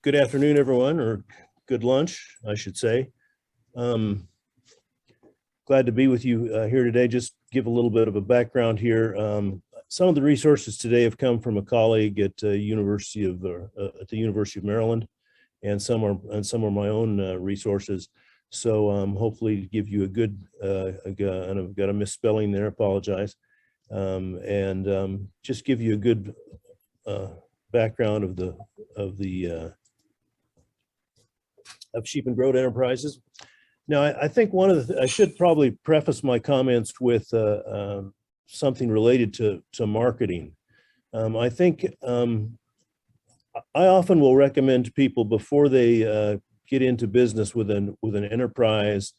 Good afternoon, everyone, or good lunch, I should say. Um, Glad to be with you here today. Just give a little bit of a background here. Some of the resources today have come from a colleague at the University of Maryland, and some are my own resources. So hopefully, give you a good. And I've got a misspelling there. Apologize, and just give you a good background of sheep and goat enterprises. Now, I think I should probably preface my comments with something related to marketing. I think I often will recommend to people before they get into business with an enterprise,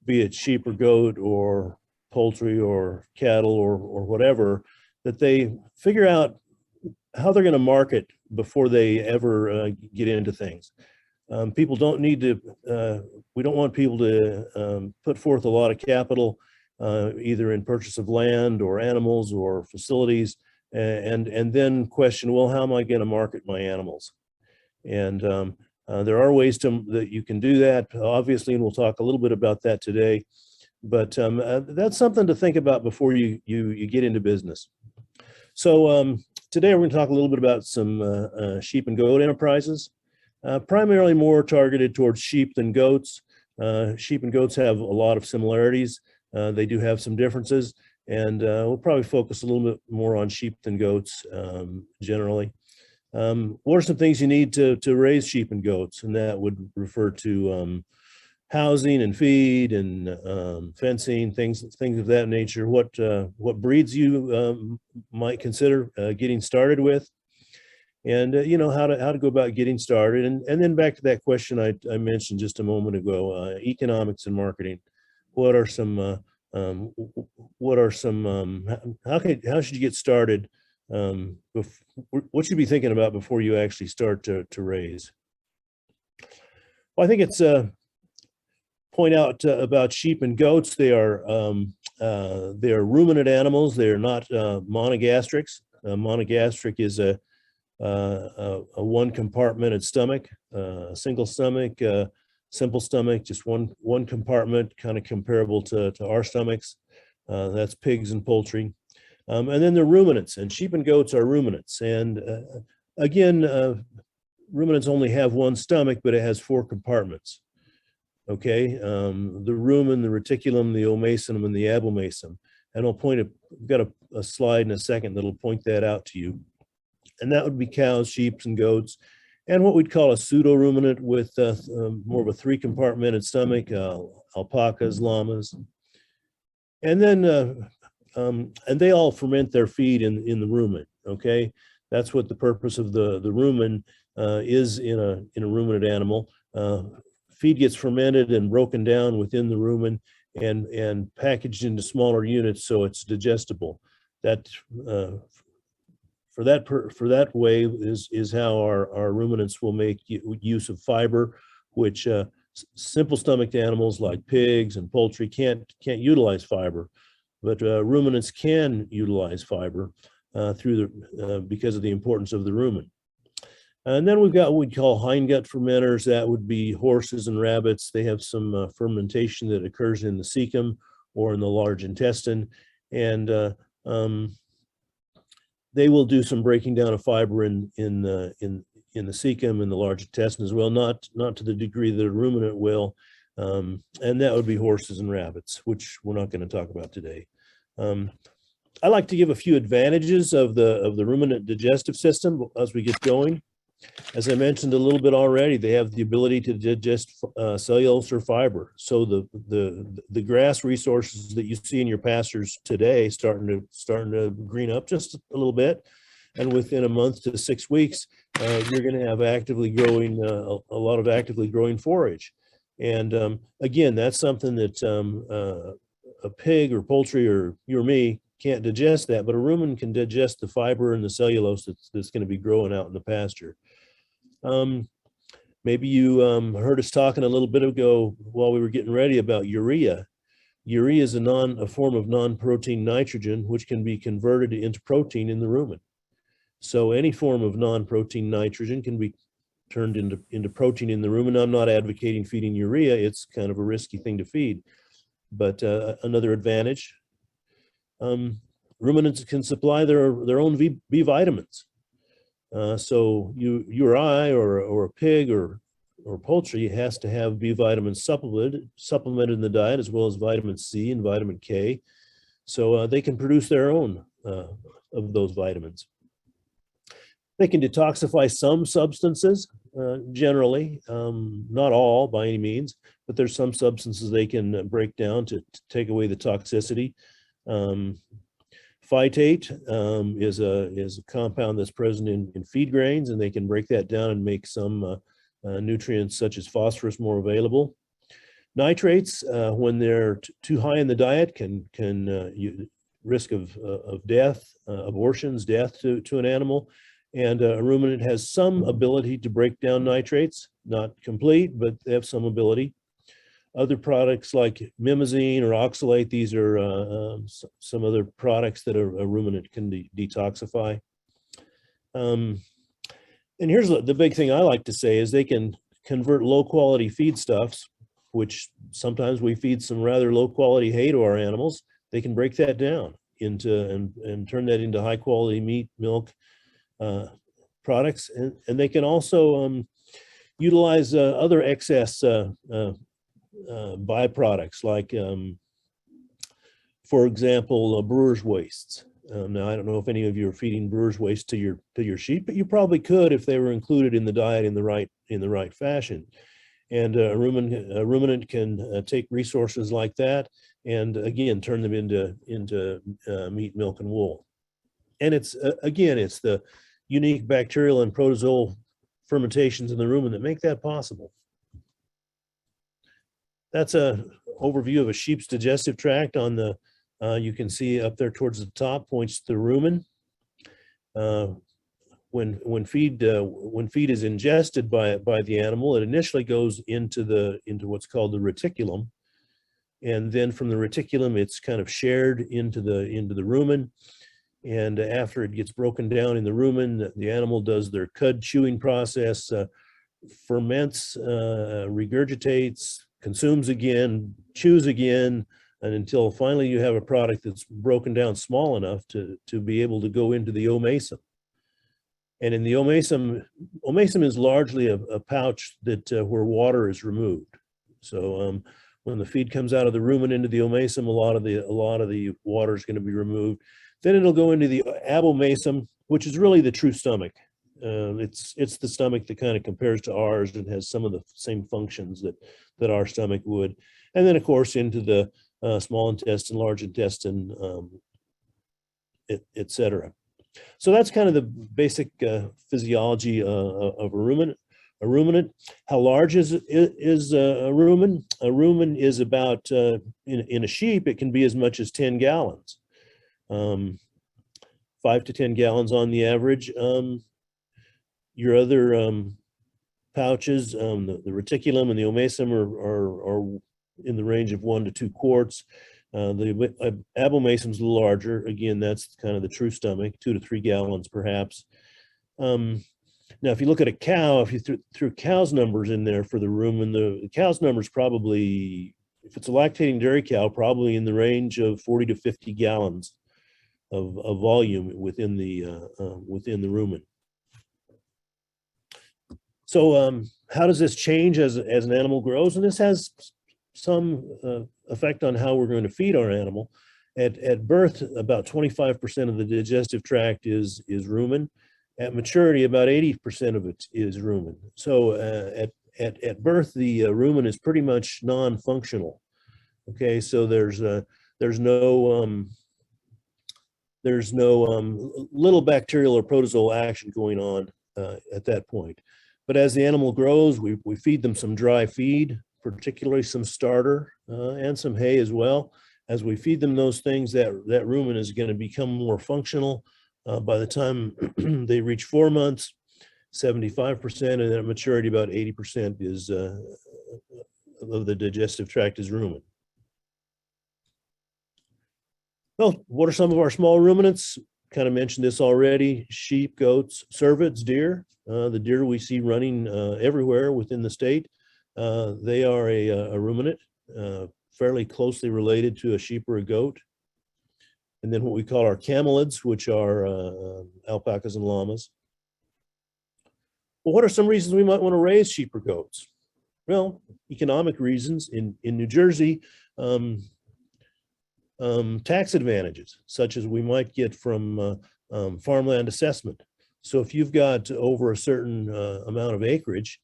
be it sheep or goat or poultry or cattle or whatever, that they figure out how they're going to market before they ever get into things. People don't need to, we don't want people to put forth a lot of capital, either in purchase of land or animals or facilities, and then question, well, how am I going to market my animals? And there are ways that you can do that, obviously, and we'll talk a little bit about that today. But that's something to think about before you get into business. So today we're going to talk a little bit about some sheep and goat enterprises. Primarily more targeted towards sheep than goats. Sheep and goats have a lot of similarities. They do have some differences, and we'll probably focus a little bit more on sheep than goats generally. What are some things you need to raise sheep and goats? And that would refer to housing and feed and fencing, things of that nature. What breeds you might consider getting started with. And you know how to go about getting started, and then back to that question I mentioned just a moment ago: economics and marketing. What are some? How should you get started? What should you be thinking about before you actually start to raise? Well, I think it's point out about sheep and goats. They are ruminant animals. They are not monogastrics. Monogastric is a one compartmented stomach, single stomach, simple stomach, just one compartment, kind of comparable to our stomachs. That's pigs and poultry. And then the ruminants, and sheep and goats are ruminants. And again, ruminants only have one stomach, but it has four compartments. Okay, the rumen, the reticulum, the omasum, and the abomasum. And I've got a slide in a second that'll point that out to you. And that would be cows, sheep, and goats, and what we'd call a pseudo-ruminant with more of a three-compartmented stomach, alpacas, llamas. And then, and they all ferment their feed in the rumen, okay? That's what the purpose of the rumen is in a ruminant animal. Feed gets fermented and broken down within the rumen and packaged into smaller units so it's digestible. That for that way is how our ruminants will make use of fiber, which simple stomached animals like pigs and poultry can't utilize fiber, but ruminants can utilize fiber because of the importance of the rumen. And then we've got what we'd call hindgut fermenters. That would be horses and rabbits. They have some fermentation that occurs in the cecum or in the large intestine, and they will do some breaking down of fiber in the cecum and the large intestine as well, not to the degree that a ruminant will, and that would be horses and rabbits, which we're not going to talk about today. I like to give a few advantages of the ruminant digestive system as we get going. As I mentioned a little bit already, they have the ability to digest cellulose or fiber. So the grass resources that you see in your pastures today starting to green up just a little bit, and within a month to 6 weeks, you're going to have actively growing a lot of actively growing forage. And again, that's something that a pig or poultry or you or me can't digest that, but a rumen can digest the fiber and the cellulose that's going to be growing out in the pasture. Maybe you heard us talking a little bit ago while we were getting ready about urea. Urea is a form of non-protein nitrogen, which can be converted into protein in the rumen. So any form of non-protein nitrogen can be turned into protein in the rumen. I'm not advocating feeding urea. It's kind of a risky thing to feed, but another advantage. Ruminants can supply their own B vitamins. So you or I or a pig or poultry has to have B vitamins supplemented in the diet, as well as vitamin C and vitamin K. So they can produce their own of those vitamins. They can detoxify some substances, generally, not all by any means, but there's some substances they can break down to take away the toxicity. Phytate is a compound that's present in feed grains, and they can break that down and make some nutrients such as phosphorus more available. Nitrates, when they're too high in the diet, can risk of death, abortions, death to an animal. And a ruminant has some ability to break down nitrates, not complete, but they have some ability. Other products like mimosine or oxalate, these are some other products that a ruminant can detoxify. And here's the big thing I like to say is they can convert low quality feedstuffs, which sometimes we feed some rather low quality hay to our animals. They can break that down into and turn that into high quality meat, milk, products, and they can also utilize other excess byproducts, like for example, brewer's wastes. Now I don't know if any of you are feeding brewer's waste to your sheep, but you probably could if they were included in the diet in the right fashion. And a ruminant can take resources like that and again turn them into meat, milk, and wool. And it's again, it's the unique bacterial and protozoal fermentations in the rumen that make that possible. That's an overview of a sheep's digestive tract. On the you can see up there towards the top points to the rumen. When feed is ingested by the animal, it initially goes into what's called the reticulum, and then from the reticulum it's kind of shared into the rumen. And after it gets broken down in the rumen, the animal does their cud chewing process, ferments, regurgitates, consumes again, chews again, and until finally you have a product that's broken down small enough to be able to go into the omasum. And in the omasum is largely a pouch that where water is removed. So when the feed comes out of the rumen into the omasum, a lot of the water is going to be removed. Then it'll go into the abomasum, which is really the true stomach. It's the stomach that kind of compares to ours and has some of the same functions that our stomach would. And then, of course, into the small intestine, large intestine, et cetera. So that's kind of the basic physiology of a ruminant. How large is a rumen? A rumen is about, in a sheep, it can be as much as 10 gallons. 5 to 10 gallons on the average. Your other pouches, the reticulum and the omasum are in the range of 1 to 2 quarts. The abomasum is larger. Again, that's kind of the true stomach, 2 to 3 gallons perhaps. Now, if you look at a cow, if you threw cow's numbers in there for the rumen, the cow's numbers probably, if it's a lactating dairy cow, probably in the range of 40 to 50 gallons of volume within the rumen. So how does this change as an animal grows? And this has some effect on how we're going to feed our animal. At birth, about 25% of the digestive tract is rumen. At maturity, about 80% of it is rumen. So at birth, the rumen is pretty much non-functional. Okay, so there's no little bacterial or protozoal action going on at that point. But as the animal grows, we feed them some dry feed, particularly some starter and some hay as well. As we feed them those things, that rumen is going to become more functional. By the time they reach 4 months, 75%, and then at maturity, about 80% is of the digestive tract is rumen. Well, what are some of our small ruminants? kind of mentioned this already, sheep, goats, cervids, deer, the deer we see running everywhere within the state. They are a ruminant, fairly closely related to a sheep or a goat. And then what we call our camelids, which are alpacas and llamas. Well, what are some reasons we might want to raise sheep or goats? Well, economic reasons. In New Jersey, tax advantages, such as we might get from farmland assessment. So if you've got over a certain amount of acreage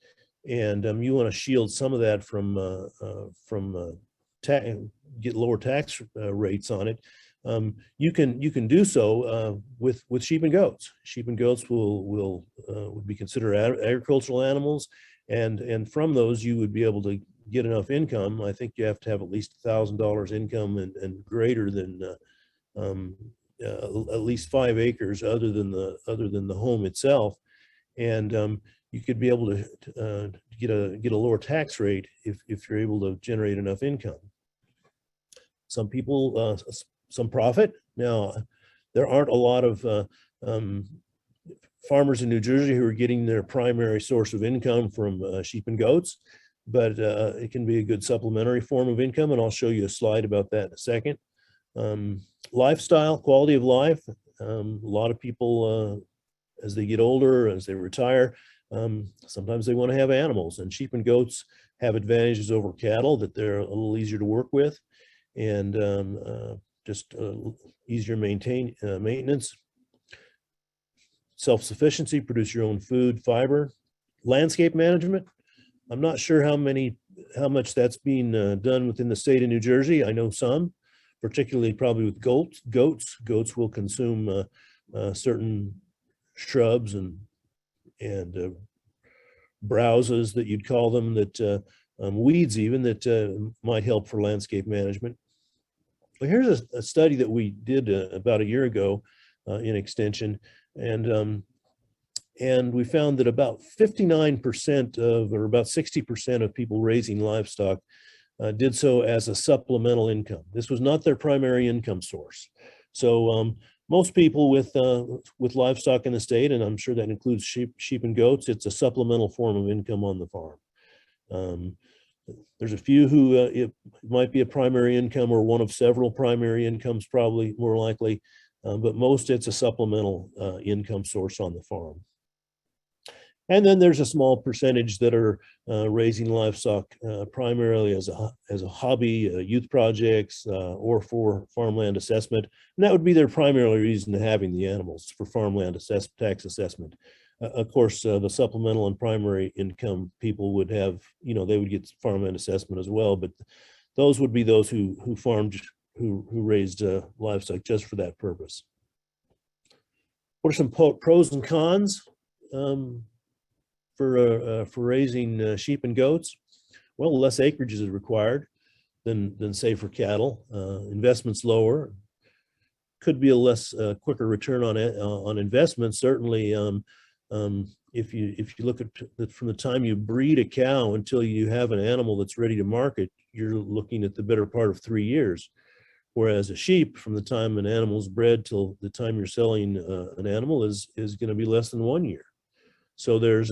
and you want to shield some of that from get lower tax rates on it, you can do so with sheep and goats. Sheep and goats will be considered agricultural animals, and from those you would be able to get enough income. I think you have to have at least $1,000 income and greater than at least 5 acres other than the home itself, and you could be able to get a lower tax rate if you're able to generate enough income. Some people, some profit. Now, there aren't a lot of farmers in New Jersey who are getting their primary source of income from sheep and goats, but it can be a good supplementary form of income, and I'll show you a slide about that in a second. Lifestyle, quality of life. A lot of people, as they get older, as they retire, sometimes they want to have animals, and sheep and goats have advantages over cattle, that they're a little easier to work with, and just easier maintenance. Self-sufficiency, produce your own food, fiber. Landscape management. I'm not sure how much that's being done within the state of New Jersey. I know some, particularly probably with goats. Goats will consume certain shrubs and browses, that you'd call them, that weeds even, that might help for landscape management. Well, here's a study that we did about a year ago in Extension, and we found that about 59% of, or about 60% of people raising livestock did so as a supplemental income. This was not their primary income source. So most people with livestock in the state, and I'm sure that includes sheep and goats, it's a supplemental form of income on the farm. There's a few who it might be a primary income, or one of several primary incomes, probably more likely, but most it's a supplemental income source on the farm. And then there's a small percentage that are raising livestock primarily as a hobby, youth projects, or for farmland assessment. And that would be their primary reason to having the animals, for farmland tax assessment. Of course, the supplemental and primary income people would have, they would get farmland assessment as well, but those would be those who raised livestock just for that purpose. What are some pros and cons for raising sheep and goats? Well, less acreage is required than say for cattle. Investment's lower. Could be a less quicker return on investment. Certainly, if you look at from the time you breed a cow until you have an animal that's ready to market, you're looking at the better part of 3 years. Whereas a sheep, from the time an animal's bred till the time you're selling an animal, is going to be less than 1 year. So there's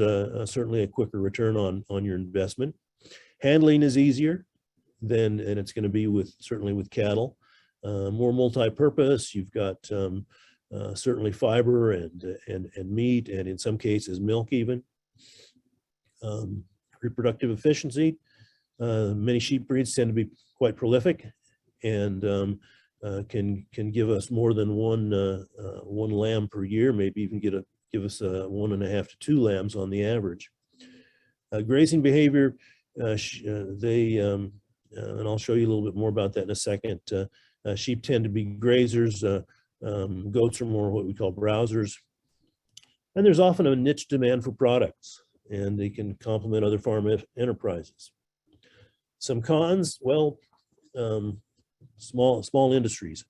certainly a quicker return on your investment. Handling is easier and it's going to be certainly with cattle. More multi-purpose. You've got certainly fiber and meat, and in some cases milk even. Reproductive efficiency. Many sheep breeds tend to be quite prolific, and can give us more than one lamb per year, maybe even give us 1.5 to 2 lambs on the average. Grazing behavior, and I'll show you a little bit more about that in a second. Sheep tend to be grazers. Goats are more what we call browsers. And there's often a niche demand for products, and they can complement other farm enterprises. Some cons, well, small industries.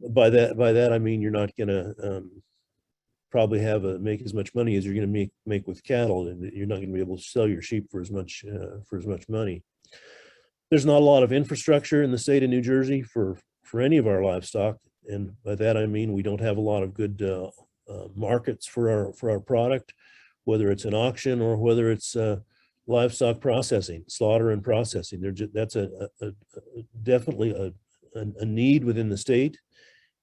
By that I mean you're not going to probably make as much money as you're going to make with cattle, and you're not going to be able to sell your sheep for as much money. There's not a lot of infrastructure in the state of New Jersey for any of our livestock. And by that I mean we don't have a lot of good markets for our product, whether it's an auction or whether it's livestock processing, slaughter and processing. That's definitely a need within the state.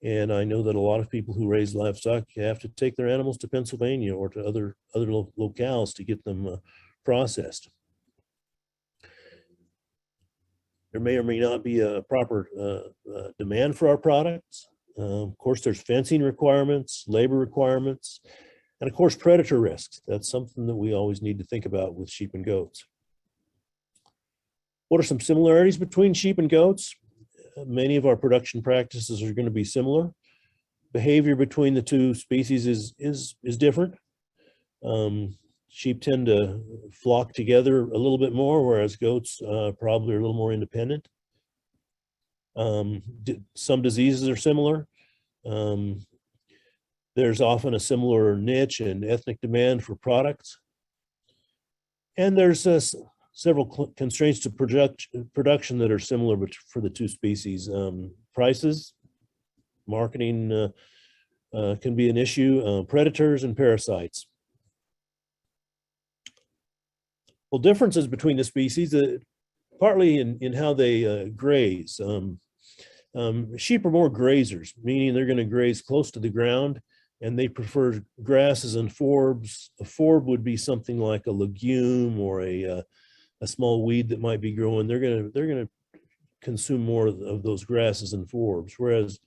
And I know that a lot of people who raise livestock have to take their animals to Pennsylvania or to other locales to get them processed. There may or may not be a proper demand for our products. Of course, there's fencing requirements, labor requirements, and of course, predator risks. That's something that we always need to think about with sheep and goats. What are some similarities between sheep and goats? Many of our production practices are going to be similar. Behavior between the two species is different. Sheep tend to flock together a little bit more, whereas goats probably are a little more independent. Some diseases are similar. There's often a similar niche and ethnic demand for products. And there's several constraints to production that are similar for the two species. Prices, marketing can be an issue, predators and parasites. Well, differences between the species, partly in how they graze. Sheep are more grazers, meaning they're going to graze close to the ground, and they prefer grasses and forbs. A forb would be something like a legume or a small weed that might be growing. They're going to consume more of those grasses and forbs, whereas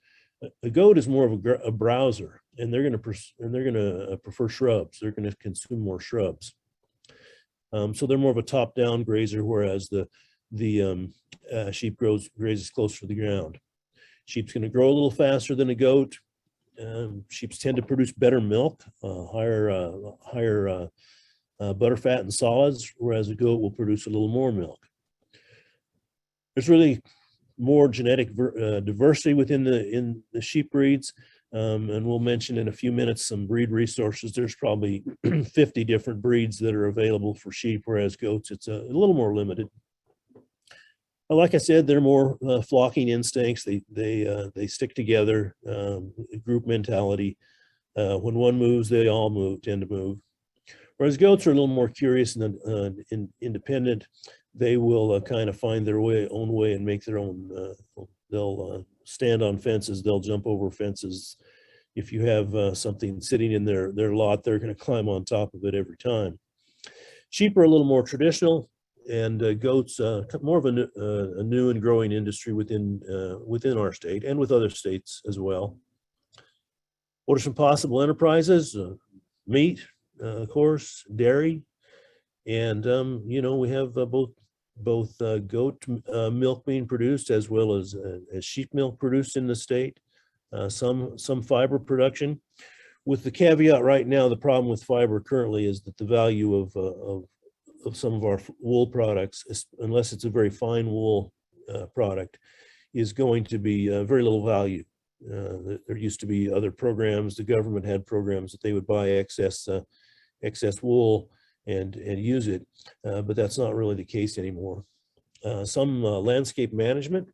a goat is more of a browser, and they're going to prefer shrubs. They're going to consume more shrubs. So they're more of a top-down grazer, whereas the sheep grazes close to the ground. Sheep's going to grow a little faster than a goat. Sheep tend to produce better milk, higher butter, fat, and solids, whereas a goat will produce a little more milk. There's really more genetic diversity within the sheep breeds. And we'll mention in a few minutes some breed resources. There's probably 50 different breeds that are available for sheep, whereas goats, it's a little more limited. Like I said, they're more flocking instincts. They stick together, group mentality. When one moves, they all tend to move. Whereas goats are a little more curious and independent. They will kind of find their own way and make their own. They'll stand on fences. They'll jump over fences. If you have something sitting in their lot, they're going to climb on top of it every time. Sheep are a little more traditional, and goats more of a new and growing industry within our state and with other states as well. What are some possible enterprises? Meat, of course, dairy, and we have both goat milk being produced as well as sheep milk produced in the state. Some fiber production, with the caveat right now, the problem with fiber currently is that the value of some of our wool products, unless it's a very fine wool product, is going to be very little value. There used to be other programs. The government had programs that they would buy excess wool and use it, but that's not really the case anymore. Some landscape management,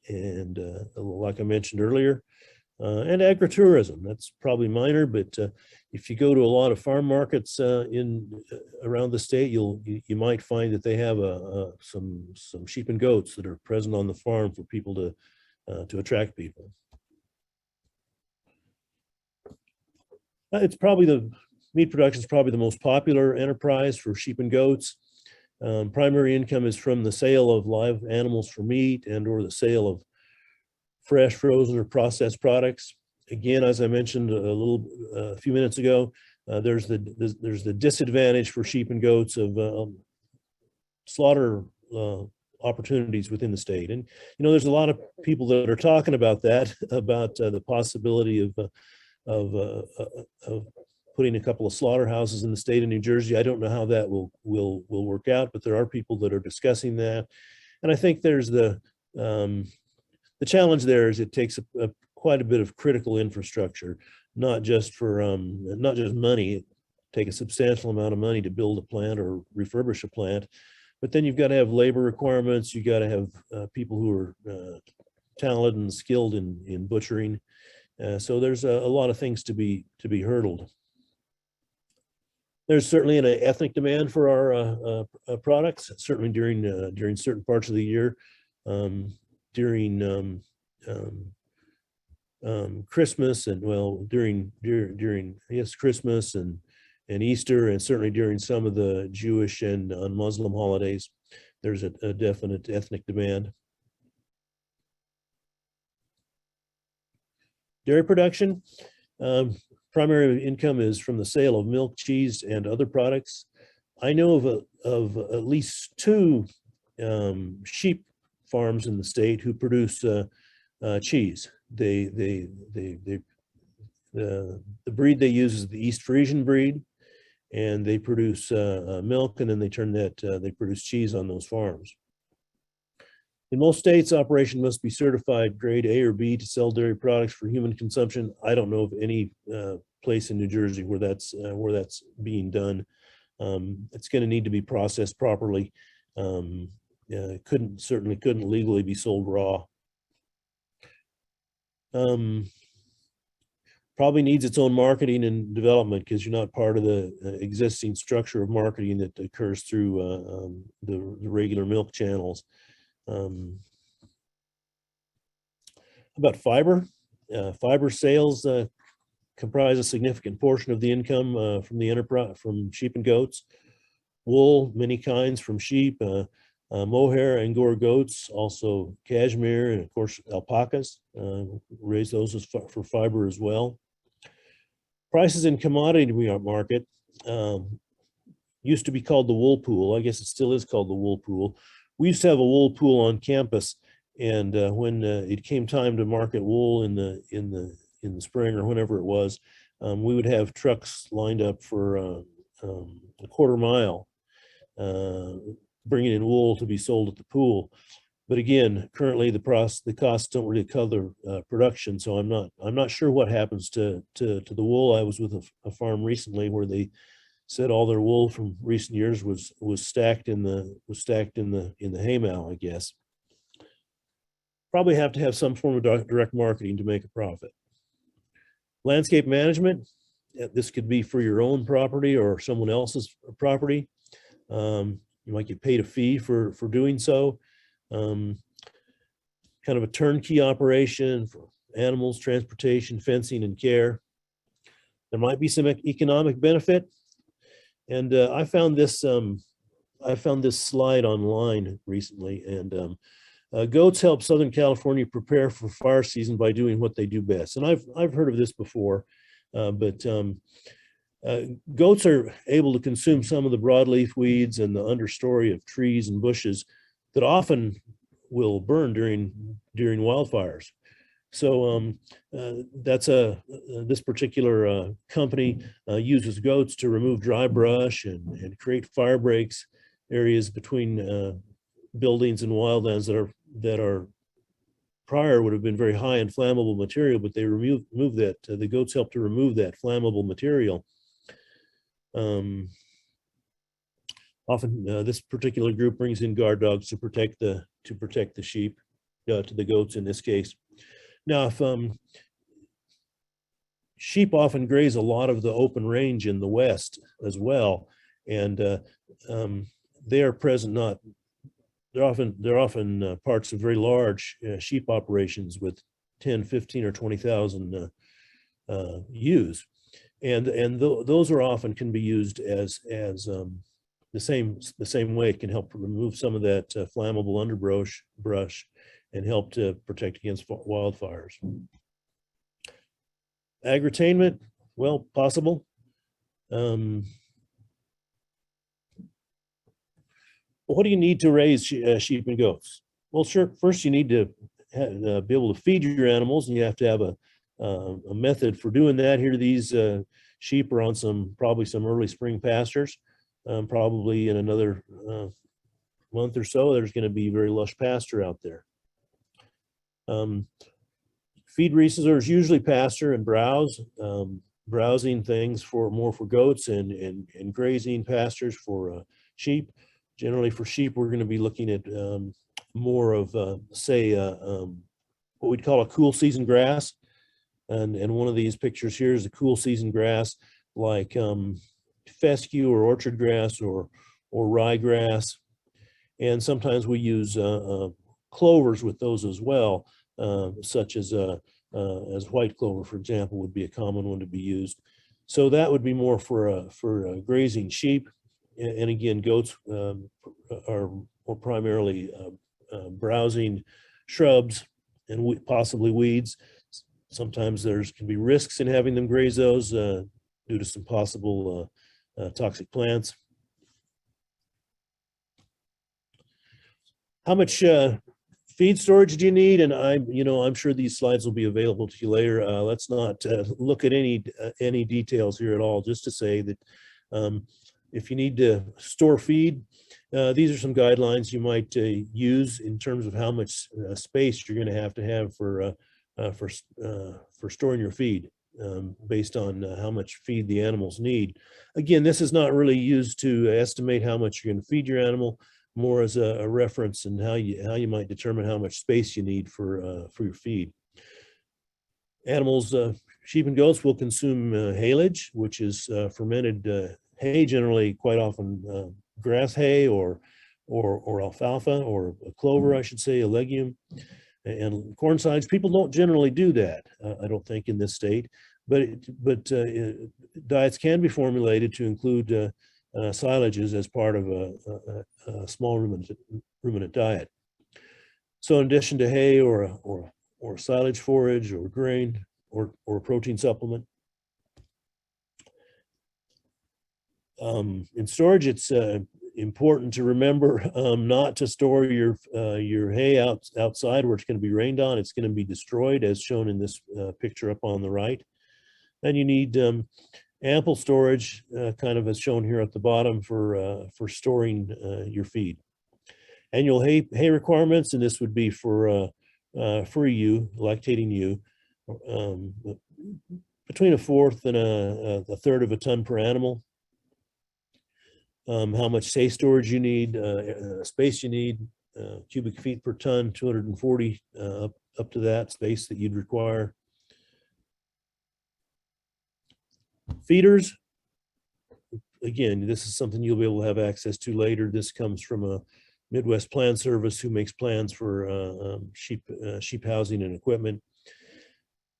and like I mentioned earlier, and agritourism. That's probably minor, but if you go to a lot of farm markets around the state, you might find that they have some sheep and goats that are present on the farm for people to attract people. Meat production is probably the most popular enterprise for sheep and goats. Primary income is from the sale of live animals for meat and or the sale of fresh, frozen, or processed products. Again, as I mentioned a few minutes ago, there's the disadvantage for sheep and goats of slaughter opportunities within the state. And there's a lot of people that are talking about that, about the possibility of putting a couple of slaughterhouses in the state of New Jersey. I don't know how that will work out, but there are people that are discussing that. And I think there's the challenge there is it takes quite a bit of critical infrastructure, not just money. It takes a substantial amount of money to build a plant or refurbish a plant, but then you've got to have labor requirements. You got to have people who are talented and skilled in butchering. So there's a lot of things to be hurdled. There's certainly an ethnic demand for our products, certainly during certain parts of the year, during Christmas, and well, during yes, Christmas and Easter, and certainly during some of the Jewish and Muslim holidays, there's a definite ethnic demand. Dairy production, primary income is from the sale of milk, cheese, and other products. I know of at least 2 sheep farms in the state who produce cheese. The breed they use is the East Frisian breed, and they produce milk, and then they produce cheese on those farms. In most states, operation must be certified grade A or B to sell dairy products for human consumption. I don't know of any place in New Jersey where that's being done. It's going to need to be processed properly. Certainly couldn't legally be sold raw. Probably needs its own marketing and development, because you're not part of the existing structure of marketing that occurs through the regular milk channels. About fiber. Fiber sales comprise a significant portion of the income from the enterprise, from sheep and goats. Wool, many kinds from sheep, mohair, Angora goats, also cashmere, and of course alpacas. Raise those for fiber as well. Prices in commodity market used to be called the wool pool. I guess it still is called the wool pool. We used to have a wool pool on campus, and when it came time to market wool in the spring or whenever it was, we would have trucks lined up for a quarter mile, bringing in wool to be sold at the pool. But again, currently the costs don't really cover production, so I'm not sure what happens to the wool. I was with a farm recently where they said all their wool from recent years was stacked in the haymow, I guess. Probably have to have some form of direct marketing to make a profit. Landscape management. This could be for your own property or someone else's property. You might get paid a fee for doing so. Kind of a turnkey operation for animals, transportation, fencing, and care. There might be some economic benefit. And I found this slide online recently, and goats help Southern California prepare for fire season by doing what they do best. And I've heard of this before, but goats are able to consume some of the broadleaf weeds and the understory of trees and bushes that often will burn during wildfires. So this particular company uses goats to remove dry brush and create fire breaks areas between buildings and wildlands that are prior would have been very high in flammable material, but they remove that. The goats help to remove that flammable material. Often this particular group brings in guard dogs to protect the sheep, to the goats in this case. Now, if sheep often graze a lot of the open range in the West as well, and they are present they're often parts of very large sheep operations with 10, 15, or 20,000 ewes, and those are often can be used as the same way. It can help remove some of that flammable underbrush and help to protect against wildfires. Agritainment, well, possible. What do you need to raise sheep and goats? Well, sure. First, you need to be able to feed your animals, and you have to have a method for doing that. Here, these sheep are on probably some early spring pastures. Probably in another month or so, there's going to be very lush pasture out there. Feed resources, usually pasture and browse, browsing things more for goats, and grazing pastures for sheep. Generally for sheep, we're going to be looking at more of, say, what we'd call a cool season grass. And one of these pictures here is a cool season grass like fescue or orchard grass or ryegrass. And sometimes we use clovers with those as well, such as white clover, for example, would be a common one to be used. So that would be more for grazing sheep. And again, goats are more primarily browsing shrubs and possibly weeds. Sometimes can be risks in having them graze those due to some possible toxic plants. How much feed storage do you need? And I'm sure these slides will be available to you later. Let's not look at any details here at all. Just to say that if you need to store feed, these are some guidelines you might use in terms of how much space you're going to have for storing your feed, based on how much feed the animals need. Again, this is not really used to estimate how much you're going to feed your animal, more as a reference and how you might determine how much space you need for your feed. Animals, sheep and goats will consume haylage, which is fermented hay, generally quite often grass hay or alfalfa or a clover, I should say, a legume. And corn silage, people don't generally do that, I don't think, in this state, but diets can be formulated to include silages as part of a small ruminant diet. So in addition to hay or silage forage or grain or a protein supplement. In storage, it's important to remember not to store your hay outside where it's going to be rained on. It's going to be destroyed, as shown in this picture up on the right. Then you need ample storage, kind of as shown here at the bottom, for storing your feed. Annual hay requirements, and this would be for ewe, lactating ewe, between a fourth and a third of a ton per animal. How much hay storage you need, space you need, cubic feet per ton, 240 up to that space that you'd require. Feeders, again, this is something you'll be able to have access to later. This comes from a Midwest Plan Service who makes plans for sheep housing and equipment.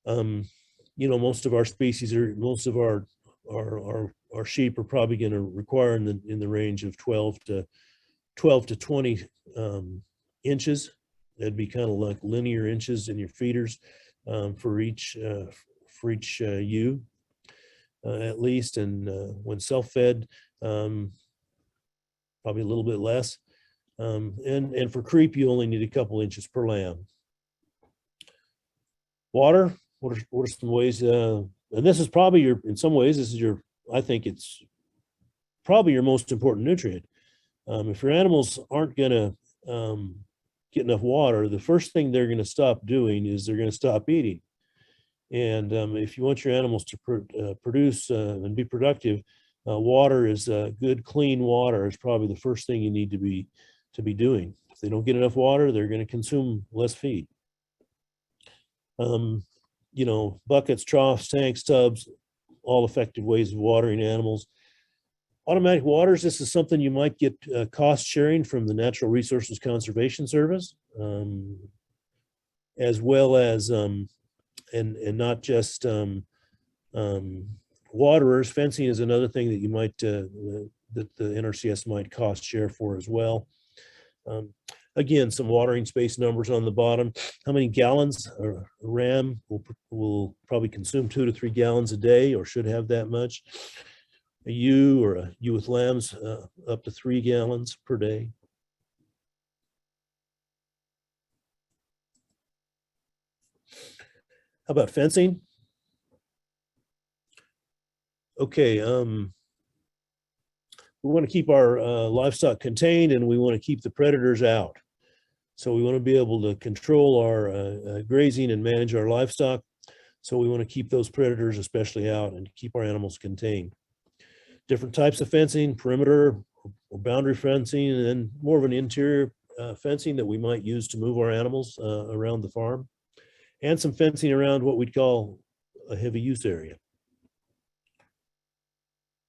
Most of our species most of our sheep are probably going to require in the range of 12 to 20 inches. That'd be kind of like linear inches in your feeders for each ewe, at least. And when self-fed, probably a little bit less. And for creep, you only need a couple inches per lamb. Water. What are some ways? And this is probably in some ways, this is I think it's probably your most important nutrient. If your animals aren't going to get enough water, the first thing they're going to stop doing is they're going to stop eating. And if you want your animals to produce and be productive, water is good, clean water is probably the first thing you need to be doing. If they don't get enough water, they're going to consume less feed. Buckets, troughs, tanks, tubs, all effective ways of watering animals. Automatic waters, this is something you might get cost sharing from the Natural Resources Conservation Service, as well as, and not just waterers. Fencing is another thing that you might, that the NRCS might cost share for as well. Again, some watering space numbers on the bottom. How many gallons? A ram will probably consume 2 to 3 gallons a day, or should have that much. A ewe or a ewe with lambs, up to 3 gallons per day. How about fencing? Okay, we want to keep our livestock contained, and we want to keep the predators out. So we want to be able to control our grazing and manage our livestock. So we want to keep those predators especially out and keep our animals contained. Different types of fencing: perimeter or boundary fencing, and then more of an interior fencing that we might use to move our animals around the farm. and some fencing around what we'd call a heavy use area.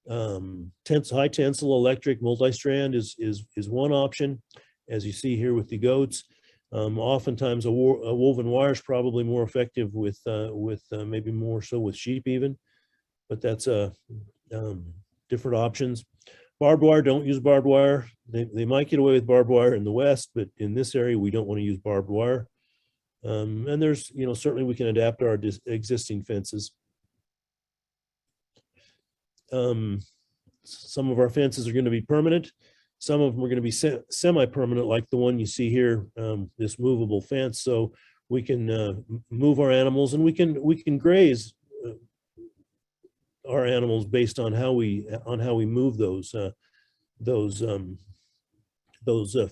High tensile electric multi-strand is one option, as you see here with the goats. Oftentimes a woven wire is probably more effective with maybe more so with sheep even, but that's different options. Barbed wire, don't use barbed wire. They might get away with barbed wire in the West, but in this area we don't want to use barbed wire. And there's, certainly we can adapt our existing fences. Some of our fences are going to be permanent. Some of them are going to be semi-permanent, like the one you see here, this movable fence. So we can move our animals, and we can graze our animals based on how we move those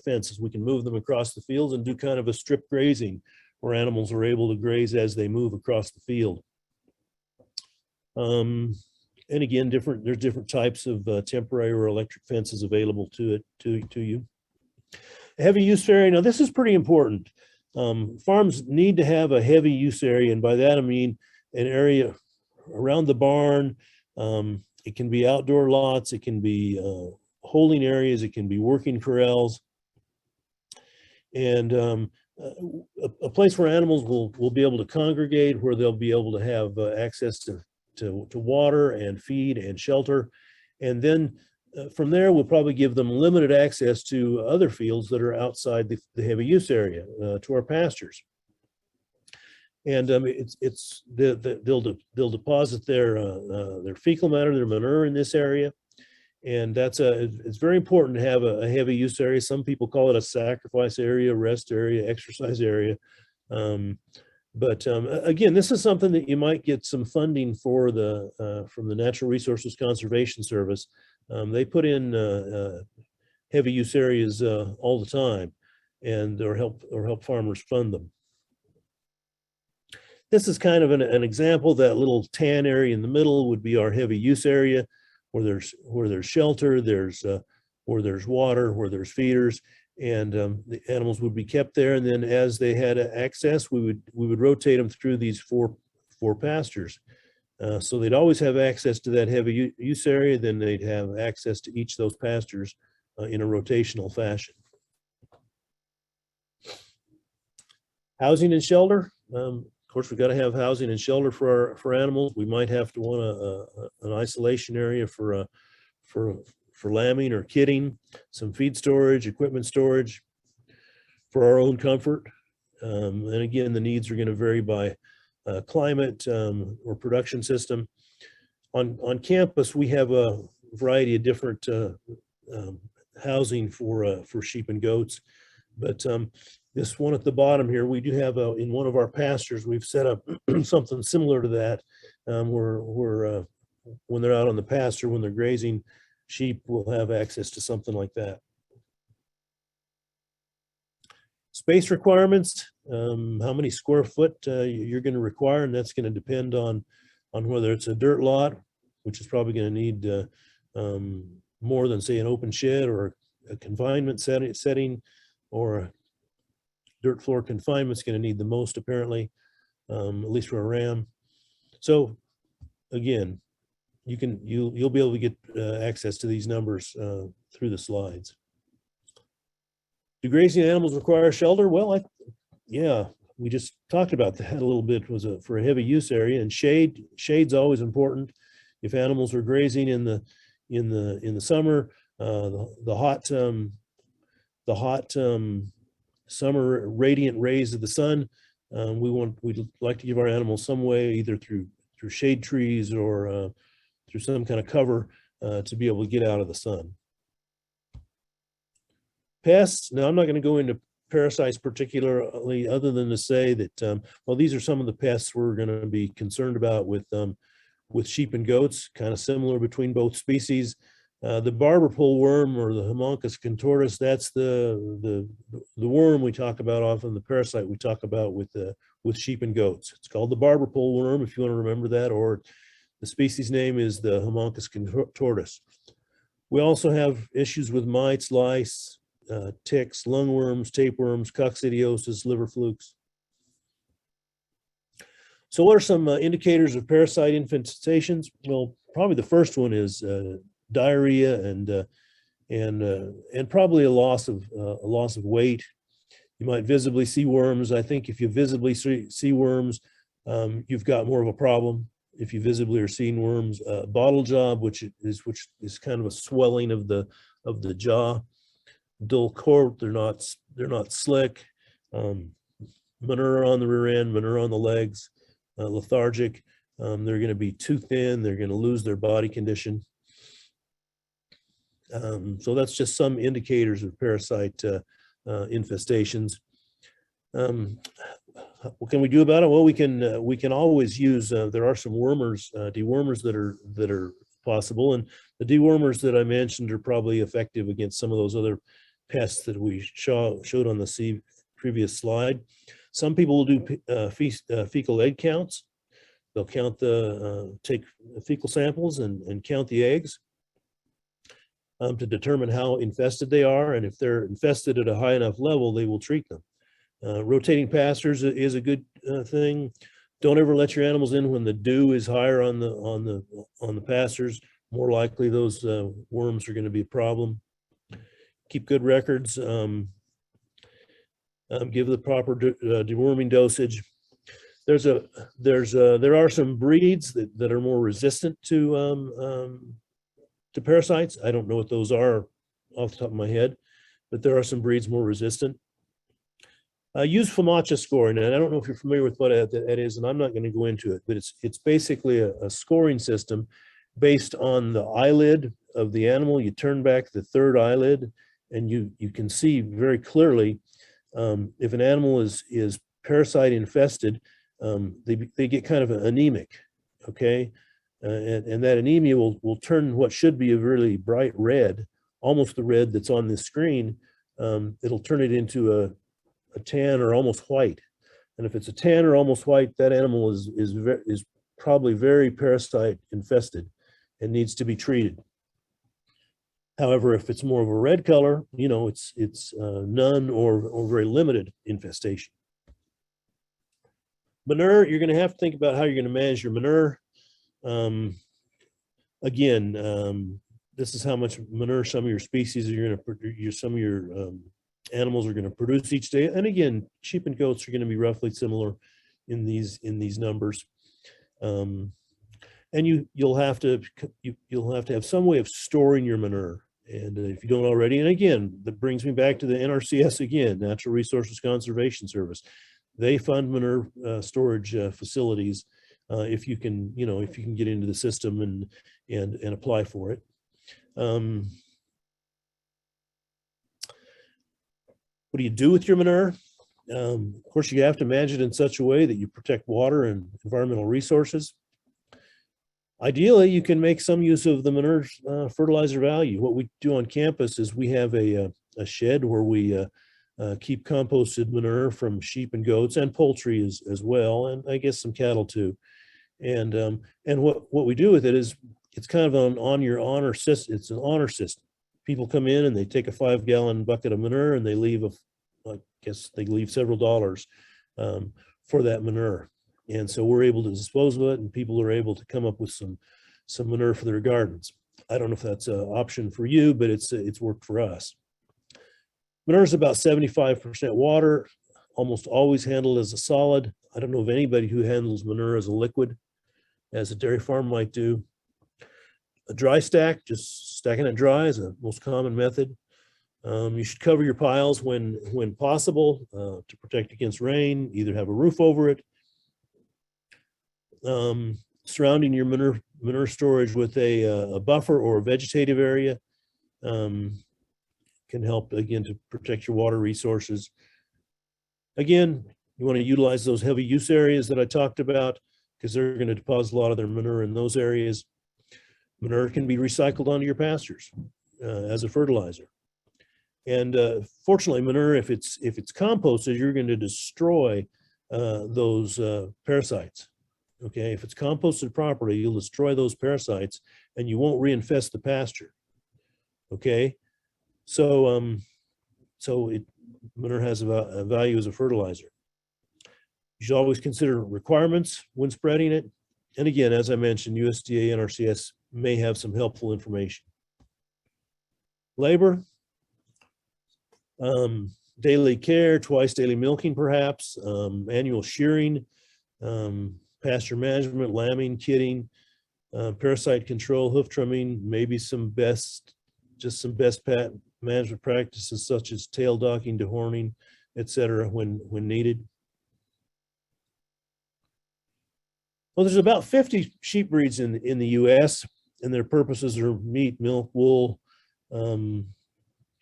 fences. We can move them across the fields and do kind of a strip grazing, where animals are able to graze as they move across the field. And again, there's different types of temporary or electric fences available to you. Heavy use area. Now this is pretty important. Farms need to have a heavy use area, and by that I mean an area around the barn. It can be outdoor lots, it can be holding areas, it can be working corrals, and a place where animals will be able to congregate, where they'll be able to have access to water and feed and shelter. And then from there, we'll probably give them limited access to other fields that are outside the heavy use area, to our pastures. And they'll deposit their fecal matter, their manure in this area. And it's very important to have a heavy use area. Some people call it a sacrifice area, rest area, exercise area. But again, this is something that you might get some funding for from the Natural Resources Conservation Service. They put in heavy use areas all the time, and or help farmers fund them. This is kind of an example. That little tan area in the middle would be our heavy use area, where there's shelter, where there's water, where there's feeders. And the animals would be kept there, and then as they had access, we would rotate them through these four pastures. So they'd always have access to that heavy use area, then they'd have access to each of those pastures in a rotational fashion. Housing and shelter. Of course, we've got to have housing and shelter for animals. We might have to want an isolation area for lambing or kidding, some feed storage, equipment storage for our own comfort. And again, the needs are going to vary by climate or production system. On campus, we have a variety of different housing for sheep and goats. But this one at the bottom here, we do have in one of our pastures, we've set up something similar to that, where when they're out on the pasture, when they're grazing, sheep will have access to something like that. Space requirements, how many square foot you're going to require, and that's going to depend on whether it's a dirt lot, which is probably going to need more than, say, an open shed or a confinement setting, or a dirt floor confinement is going to need the most, apparently, at least for a ram. So again, you'll be able to get access to these numbers through the slides. Do grazing animals require shelter? Well, yeah, we just talked about that a little bit. Was for a heavy use area, and shade's always important. If animals are grazing in the summer, the hot summer radiant rays of the sun, we'd like to give our animals some way, either through shade trees or through some kind of cover to be able to get out of the sun. Pests. Now, I'm not going to go into parasites particularly, other than to say that, well, these are some of the pests we're going to be concerned about with sheep and goats, kind of similar between both species. The barber pole worm, or the Homunculus contortus, that's the worm we talk about often, the parasite we talk about with sheep and goats. It's called the barber pole worm, if you want to remember that, or the species name is the Homunculus contortus. We also have issues with mites, lice, ticks, lungworms, tapeworms, coccidiosis, liver flukes. So what are some indicators of parasite infestations? Well, probably the first one is diarrhea and probably a loss of weight. You might visibly see worms. I think if you visibly see worms, you've got more of a problem. If you visibly are seeing worms, bottle job, which is kind of a swelling of the jaw, dull coat. They're not slick. Manure on the rear end, manure on the legs, lethargic. They're going to be too thin. They're going to lose their body condition. So that's just some indicators of parasite infestations. What can we do about it? Well, we can always use. There are some wormers, dewormers that are possible, and the dewormers that I mentioned are probably effective against some of those other pests that we showed on the previous slide. Some people will do fecal egg counts. They'll count take fecal samples and count the eggs to determine how infested they are, and if they're infested at a high enough level, they will treat them. Rotating pastures is a good thing. Don't ever let your animals in when the dew is higher on the pastures. More likely those worms are going to be a problem. Keep good records. Give the proper deworming dosage. There are some breeds that are more resistant to parasites. I don't know what those are off the top of my head, but there are some breeds more resistant. Use FAMACHA scoring, and I don't know if you're familiar with what that is, and I'm not going to go into it, but it's basically a scoring system based on the eyelid of the animal. You turn back the third eyelid, and you can see very clearly if an animal is parasite infested. They get kind of anemic, okay, and that anemia will turn what should be a really bright red, almost the red that's on this screen. It'll turn it into a tan or almost white, and if it's a tan or almost white, that animal is probably very parasite infested and needs to be treated. However, if it's more of a red color, you know, it's none or very limited infestation. Manure, you're going to have to think about how you're going to manage your manure. Again, this is how much manure some of your species are going to produce, some of your animals are going to produce each day. And again, sheep and goats are going to be roughly similar in these numbers. And you'll have to have some way of storing your manure. And if you don't already, and again, that brings me back to the NRCS again, Natural Resources Conservation Service. They fund manure storage facilities if you can get into the system and apply for it. What do you do with your manure? Of course, you have to manage it in such a way that you protect water and environmental resources. Ideally, you can make some use of the manure fertilizer value. What we do on campus is we have a shed where we keep composted manure from sheep and goats and poultry as well, and I guess some cattle too. And what we do with it is it's kind of an honor system. It's an honor system. People come in and they take a 5-gallon bucket of manure and they leave several dollars for that manure. And so we're able to dispose of it, and people are able to come up with some manure for their gardens. I don't know if that's an option for you, but it's worked for us. Manure is about 75% water, almost always handled as a solid. I don't know of anybody who handles manure as a liquid, as a dairy farm might do. A dry stack, just stacking it dry, is the most common method. You should cover your piles when possible to protect against rain. Either have a roof over it. Surrounding your manure storage with a buffer or a vegetative area can help, again, to protect your water resources. Again, you want to utilize those heavy use areas that I talked about, because they're going to deposit a lot of their manure in those areas. Manure can be recycled onto your pastures as a fertilizer. And fortunately, manure, if it's composted, you're going to destroy those parasites. Okay, if it's composted properly, you'll destroy those parasites and you won't reinfest the pasture. Okay, so manure has a value as a fertilizer. You should always consider requirements when spreading it. And again, as I mentioned, USDA and NRCS may have some helpful information. Labor, daily care, twice daily milking perhaps, annual shearing, pasture management, lambing, kidding, parasite control, hoof trimming, maybe some best management practices such as tail docking, dehorning, etc. when needed. Well, there's about 50 sheep breeds in the U.S. and their purposes are meat, milk, wool. Can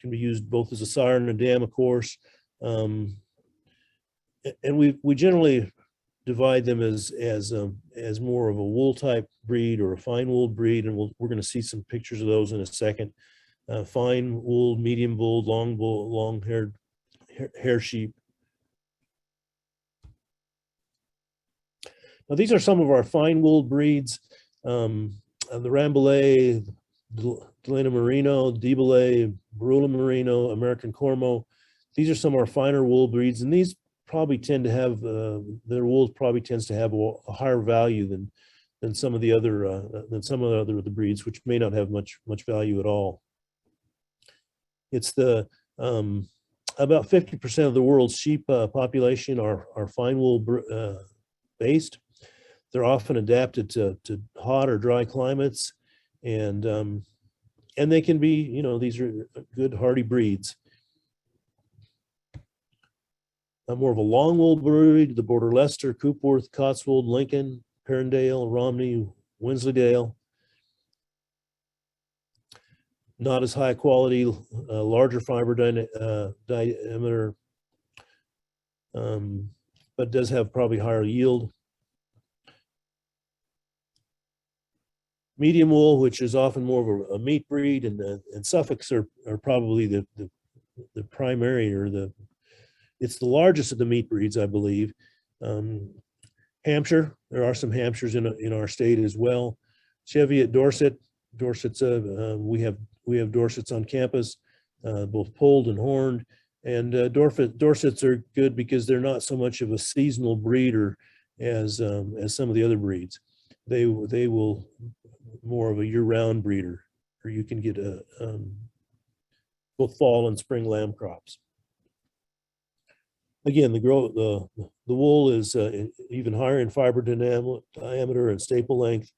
be used both as a sire and a dam, of course. And we generally divide them as more of a wool type breed or a fine wool breed, and we're going to see some pictures of those in a second. Fine wool, medium wool, long-haired hair sheep. Now, these are some of our fine wool breeds. The Rambouillet, Delana Merino, Debouillet, Barula Merino, American Cormo. These are some of our finer wool breeds, and these probably tend to have, their wool probably tends to have a higher value than some of the other breeds, which may not have much value at all. It's the about 50% of the world's sheep population are fine wool based. They're often adapted to hot or dry climates, and they can be, you know, these are good hardy breeds. More of a long wool breed, the Border Leicester, Coopworth, Cotswold, Lincoln, Perrendale, Romney, Wensleydale. Not as high quality, larger fiber diameter, but does have probably higher yield. Medium wool, which is often more of a meat breed, and Suffolks are probably the primary, or it's the largest of the meat breeds, I believe. Hampshire, there are some Hampshires in our state as well. Cheviot, Dorset. Dorset's we have Dorsets on campus, both polled and horned, and Dorsets are good because they're not so much of a seasonal breeder as some of the other breeds. They will more of a year-round breeder, or you can get both fall and spring lamb crops. Again, the wool is even higher in fiber diameter and staple length.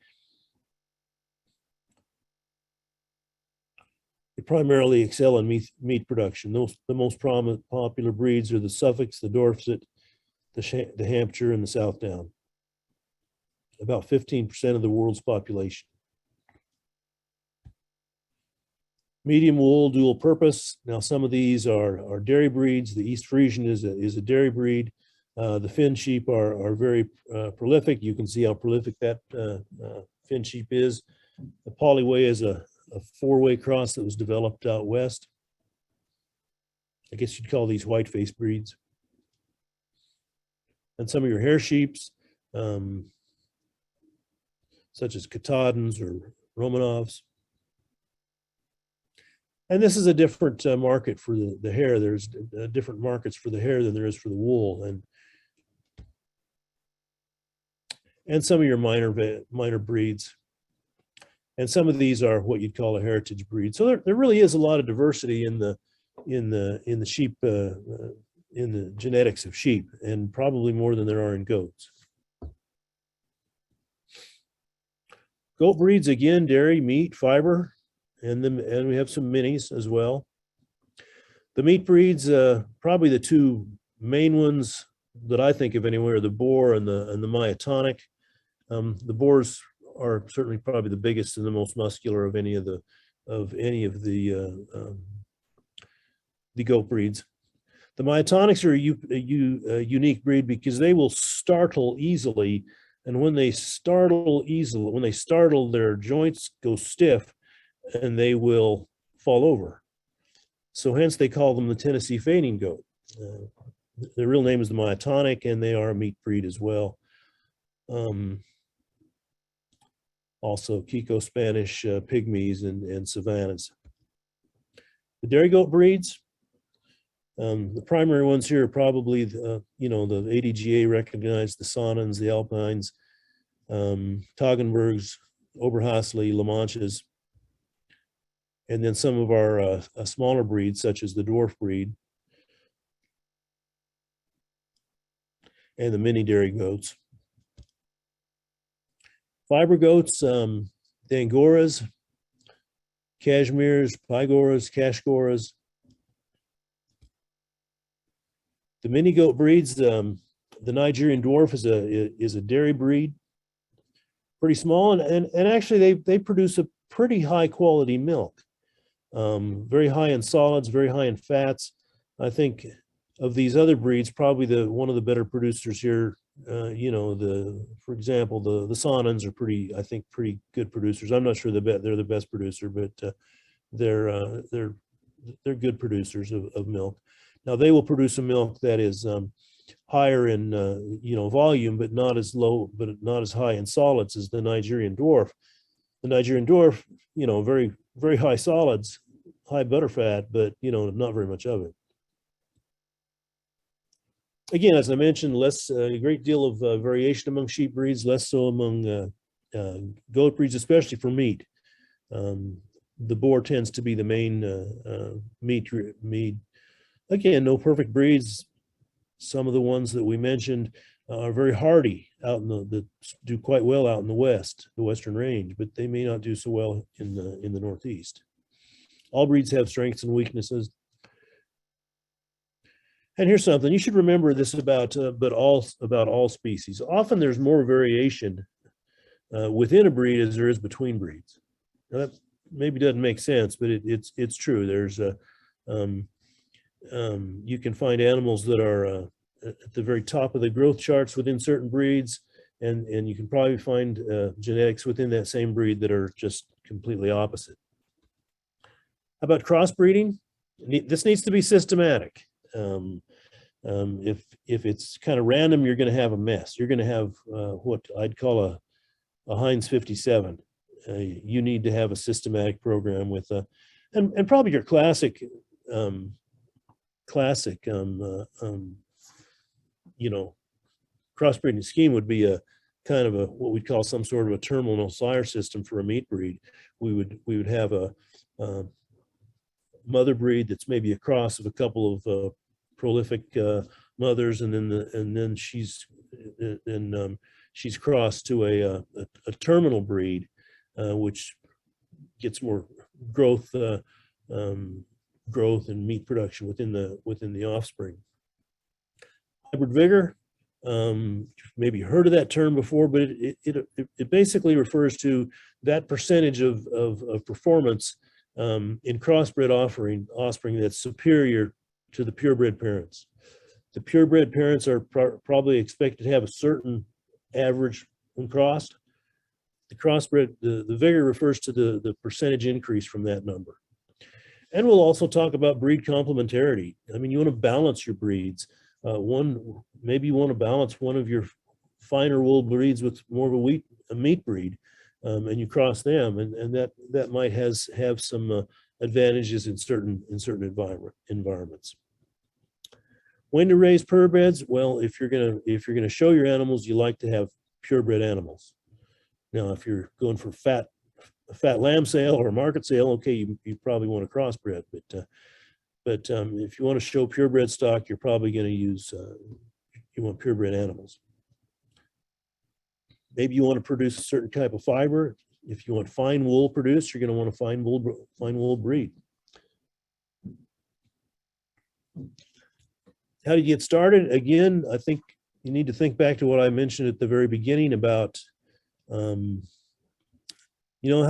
They primarily excel in meat production. The most popular breeds are the Suffolks, the Dorset, the Hampshire, and the Southdown. About 15% of the world's population. Medium wool, dual purpose. Now, some of these are dairy breeds. The East Frisian is a dairy breed. The Finn sheep are very prolific. You can see how prolific that Finn sheep is. The Polyway is a four-way cross that was developed out west. I guess you'd call these white-face breeds. And some of your hair sheeps, such as Katahdins or Romanovs. And this is a different market for the hair. There's different markets for the hair than there is for the wool. And some of your minor breeds. And some of these are what you'd call a heritage breed. So there really is a lot of diversity in the sheep, in the genetics of sheep, and probably more than there are in goats. Goat breeds, again, dairy, meat, fiber, and we have some minis as well. The meat breeds, probably the two main ones that I think of anyway are the boar and the myotonic. The boars are certainly probably the biggest and the most muscular of any of the goat breeds. The myotonics are a unique breed because they will startle easily, and when they startle, their joints go stiff and they will fall over. So hence they call them the Tennessee fainting goat. Their real name is the myotonic, and they are a meat breed as well. Also Kiko Spanish pygmies and Savannahs. The dairy goat breeds, The primary ones here are probably, the ADGA recognized, the Sonnens, the Alpines, Toggenburgs, Oberhasli, La Manches, and then some of our smaller breeds, such as the dwarf breed and the mini dairy goats. Fiber goats, the Angoras, Cashmeres, Pygoras, Kashgoras. The mini goat breeds, the Nigerian dwarf is a dairy breed, pretty small, and actually they produce a pretty high quality milk, very high in solids, very high in fats. I think of these other breeds, probably one of the better producers here. For example, the Sonnens are I think pretty good producers. I'm not sure they're the best producer, but they're good producers of milk. Now they will produce a milk that is higher in volume, but not as high in solids as the Nigerian dwarf. The Nigerian dwarf, very, very high solids, high butterfat, but not very much of it. Again, as I mentioned, a great deal of variation among sheep breeds, less so among goat breeds, especially for meat. The boar tends to be the main meat. Again, no perfect breeds. Some of the ones that we mentioned are very hardy that do quite well out in the Western range, but they may not do so well in the Northeast. All breeds have strengths and weaknesses. And here's something you should remember this about all species. Often there's more variation within a breed as there is between breeds. Now that maybe doesn't make sense, but it's true. There's you can find animals that are at the very top of the growth charts within certain breeds, and you can probably find genetics within that same breed that are just completely opposite. How about crossbreeding? This needs to be systematic. If it's kind of random, you're going to have a mess. You're going to have what I'd call a Heinz 57. You need to have a systematic program with and probably your classic crossbreeding scheme would be a kind of what we'd call some sort of a terminal sire system for a meat breed. We would have a mother breed that's maybe a cross of a couple of prolific mothers, and then she's crossed to a terminal breed, which gets more growth and meat production within the offspring. Hybrid vigor, maybe heard of that term before, but it basically refers to that percentage of performance in crossbred offspring that's superior to the purebred parents. The purebred parents are probably expected to have a certain average when crossed. The crossbred, the vigor refers to the percentage increase from that number. And we'll also talk about breed complementarity. I mean, you want to balance your breeds. Maybe you want to balance one of your finer wool breeds with more of a meat breed, and you cross them, and that might have some advantages in certain environments. When to raise purebreds? Well, if you're gonna show your animals, you like to have purebred animals. Now, if you're going for a fat lamb sale or a market sale, okay, you probably want a crossbred, but if you want to show purebred stock, you're probably going to use you want purebred animals. Maybe you want to produce a certain type of fiber. If you want fine wool produced, you're going to want a fine wool breed. How do you get started? Again, I think you need to think back to what I mentioned at the very beginning about how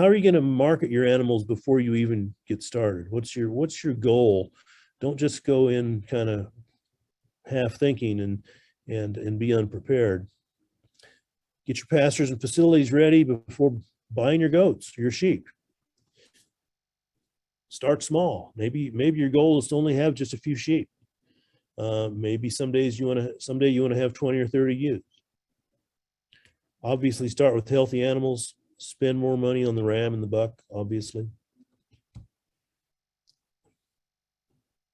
are you going to market your animals before you even get started? What's your goal? Don't just go in kind of half thinking and be unprepared. Get your pastures and facilities ready before buying your goats, your sheep. Start small. Maybe your goal is to only have just a few sheep. Maybe someday you want to have 20 or 30 ewes. Obviously, start with healthy animals. Spend more money on the ram and the buck, obviously.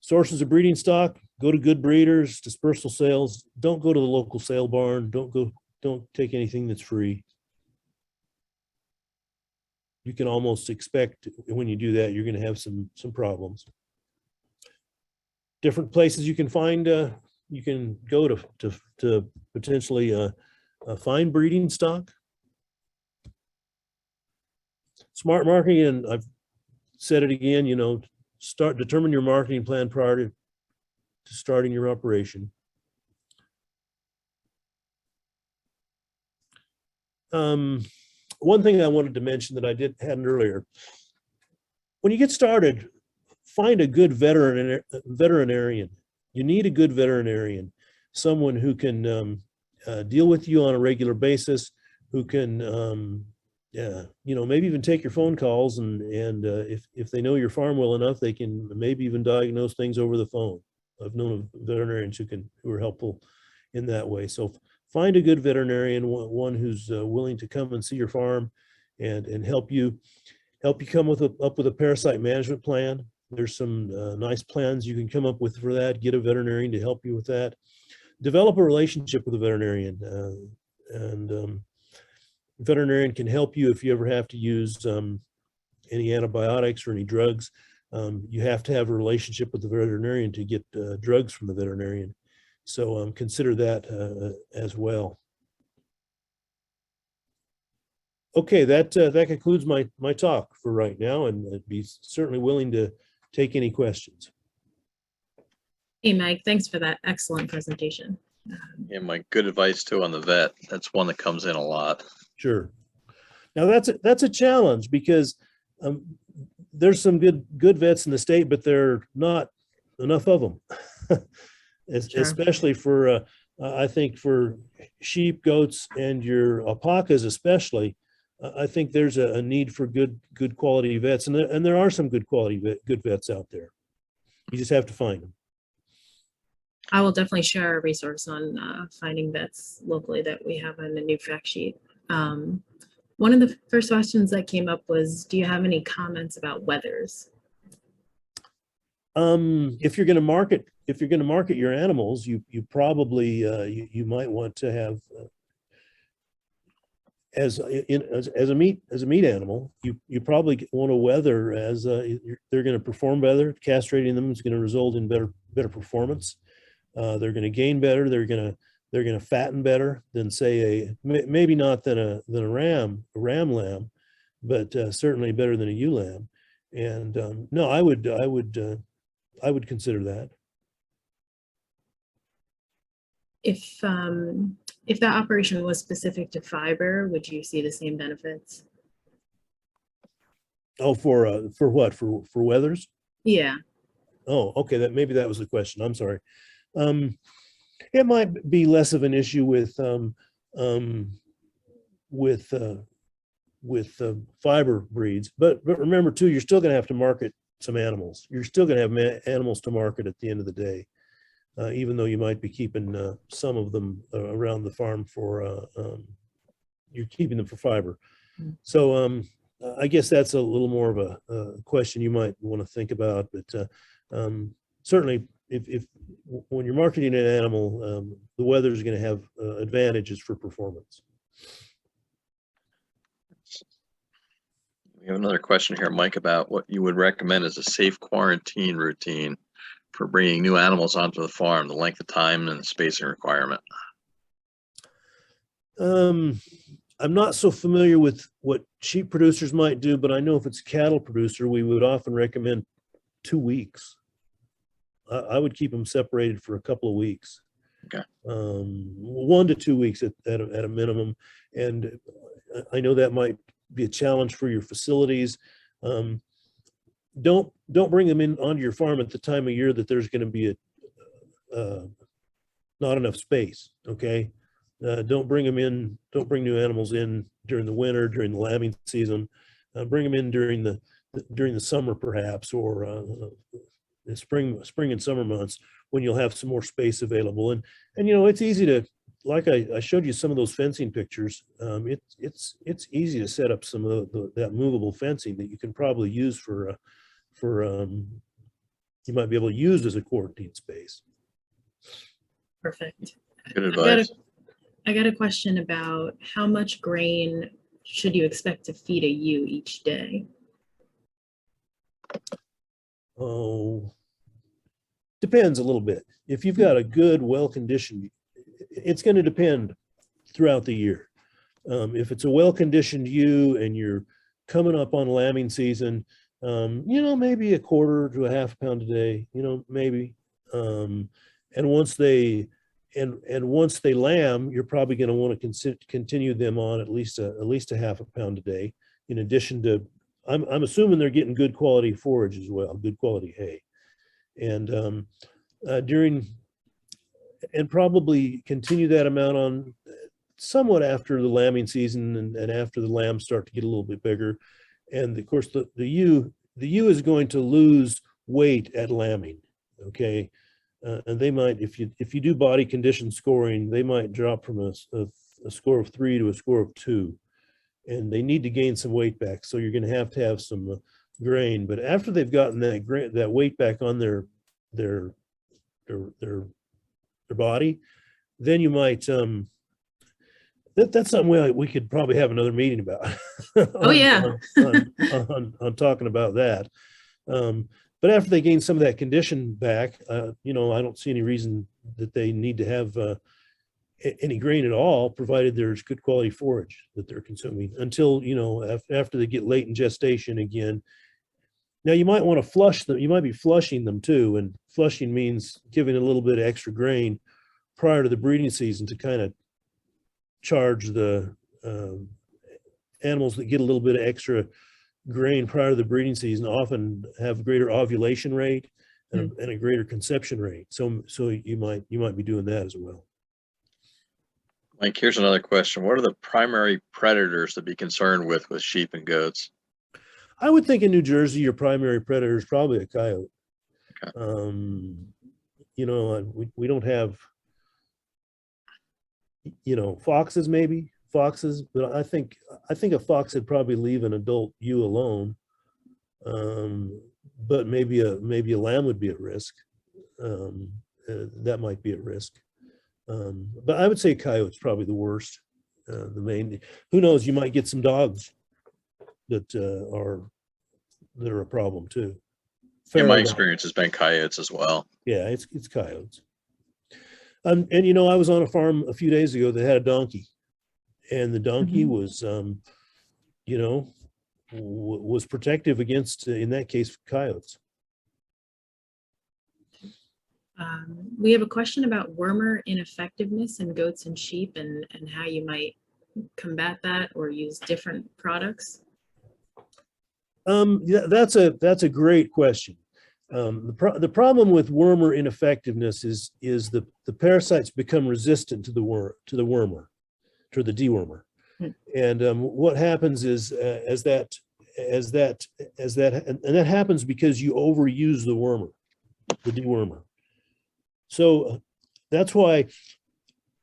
Sources of breeding stock, go to good breeders, dispersal sales. Don't go to the local sale barn. Don't take anything that's free. You can almost expect when you do that, you're going to have some problems. Different places you can find, you can go to potentially find breeding stock. Smart marketing, and I've said it again, you know, determine your marketing plan prior to starting your operation. One thing I wanted to mention that I hadn't earlier, when you get started, find a good veterinarian. You need a good veterinarian, someone who can deal with you on a regular basis, who can you know, maybe even take your phone calls, and if they know your farm well enough, they can maybe even diagnose things over the phone. I've known of veterinarians who are helpful in that way. So find a good veterinarian, one who's willing to come and see your farm and help you come up with a parasite management plan. There's some nice plans you can come up with for that. Get a veterinarian to help you with that. Develop a relationship with a veterinarian, and veterinarian can help you if you ever have to use any antibiotics or any drugs. You have to have a relationship with the veterinarian to get drugs from the veterinarian. So consider that as well. Okay, that concludes my talk for right now, and I'd be certainly willing to take any questions. Hey, Mike, thanks for that excellent presentation. Yeah, Mike, good advice too on the vet. That's one that comes in a lot. Sure. Now that's a challenge, because there's some good vets in the state, but there are not enough of them, Sure. Especially for I think for sheep, goats, and your alpacas especially. I think there's a need for good quality vets, and there are some good vets out there. You just have to find them. I will definitely share a resource on finding vets locally that we have on the new fact sheet. One of the first questions that came up was, do you have any comments about wethers? If you're going to market your animals, you probably you might want to have as a meat animal, you probably want to wether as they're going to perform better. Castrating them is going to result in better performance. They're going to gain better. They're going to fatten better than, say, maybe not than a ram lamb, but certainly better than a ewe lamb. And no, I would consider that. If that operation was specific to fiber, would you see the same benefits? Oh, for what? For wethers? Yeah. Oh, okay. Maybe that was the question. I'm sorry. It might be less of an issue with fiber breeds, but remember too, you're still going to have to market some animals. You're still going to have animals to market at the end of the day, even though you might be keeping some of them around the farm for you're keeping them for fiber. So I guess that's a little more of a question you might want to think about, but certainly if when you're marketing an animal, the wether is going to have advantages for performance. We have another question here, Mike, about what you would recommend as a safe quarantine routine for bringing new animals onto the farm, the length of time and the spacing requirement. I'm not so familiar with what sheep producers might do, but I know if it's a cattle producer, we would often recommend 2 weeks. I would keep them separated for a couple of weeks. Okay. 1 to 2 weeks at a minimum. And I know that might be a challenge for your facilities. Don't bring them in onto your farm at the time of year that there's going to be not enough space. Okay. Don't bring new animals in during the winter, during the lambing season. Bring them in during the summer perhaps, or the spring and summer months when you'll have some more space available. And you know, it's easy to, like I showed you some of those fencing pictures. It's easy to set up some of that movable fencing that you can probably use for you might be able to use as a quarantine space. Perfect. Good advice. I got a question about how much grain should you expect to feed a ewe each day? Oh, depends a little bit. If you've got a good, well-conditioned, it's going to depend throughout the year. If it's a well-conditioned ewe and you're coming up on lambing season, you know, maybe a quarter to a half pound a day, you know, maybe. And once they lamb, you're probably going to want to continue them on at least a half a pound a day. In addition to, I'm assuming they're getting good quality forage as well, good quality hay, and probably continue that amount on somewhat after the lambing season and after the lambs start to get a little bit bigger. And of course, the ewe is going to lose weight at lambing. Okay. And they might, if you do body condition scoring, they might drop from a score of 3 to a score of 2, and they need to gain some weight back. So you're going to have some grain. But after they've gotten that weight back on their body, then you might that's something we could probably have another meeting about. Oh yeah, on talking about that. But after they gain some of that condition back, you know, I don't see any reason that they need to have any grain at all, provided there's good quality forage that they're consuming until, you know, after they get late in gestation again. Now you might want to flush them. You might be flushing them too. And flushing means giving a little bit of extra grain prior to the breeding season to kind of charge the animals that get a little bit of extra grain prior to the breeding season often have greater ovulation rate and a greater conception rate. So you might be doing that as well. Mike, here's another question. What are the primary predators to be concerned with sheep and goats? I would think in New Jersey, your primary predator is probably a coyote. Okay. You know, we don't have, you know, foxes, but I think a fox would probably leave an adult ewe alone. But maybe a lamb would be at risk. That might be at risk. But I would say coyote's probably the worst. The main, who knows, you might get some dogs that are a problem too. Yeah, my experience has been coyotes as well. Yeah, it's coyotes. And you know, I was on a farm a few days ago that had a donkey, and the donkey was, you know, was protective against, in that case, coyotes. we have a question about wormer ineffectiveness in goats and sheep and how you might combat that or use different products. Yeah, that's a great question. The problem with wormer ineffectiveness is the parasites become resistant to the dewormer. And what happens is and that happens because you overuse the dewormer. So that's why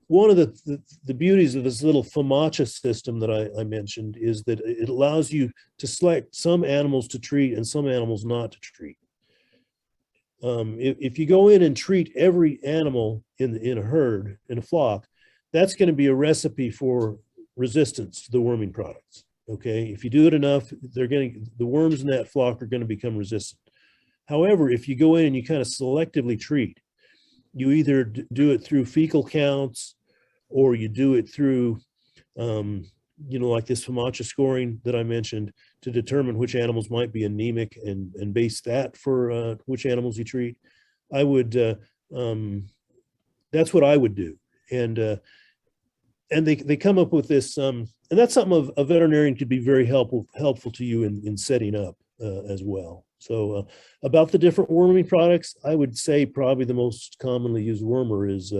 one of the beauties of this little FOMACHA system that I mentioned is that it allows you to select some animals to treat and some animals not to treat. If you go in and treat every animal in a herd, in a flock, that's going to be a recipe for resistance to the worming products. Okay, if you do it enough, the worms in that flock are going to become resistant. However, if you go in and you kind of selectively treat, you either do it through fecal counts, or you do it through, you know, like this FOMACHA scoring that I mentioned to determine which animals might be anemic and base that for which animals you treat. I would, that's what I would do. And they come up with this, and that's something a veterinarian could be very helpful to you in setting up as well. So about the different worming products, I would say probably the most commonly used wormer is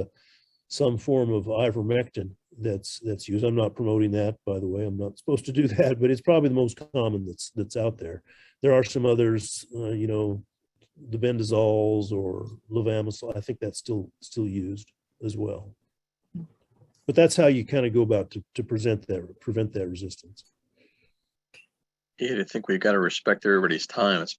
some form of ivermectin that's used. I'm not promoting that, by the way. I'm not supposed to do that, but it's probably the most common that's out there. There are some others, you know, the bendazoles or levamisole. I think that's still used as well. But that's how you kind of go about to prevent that resistance. Yeah, I think we've got to respect everybody's time. It's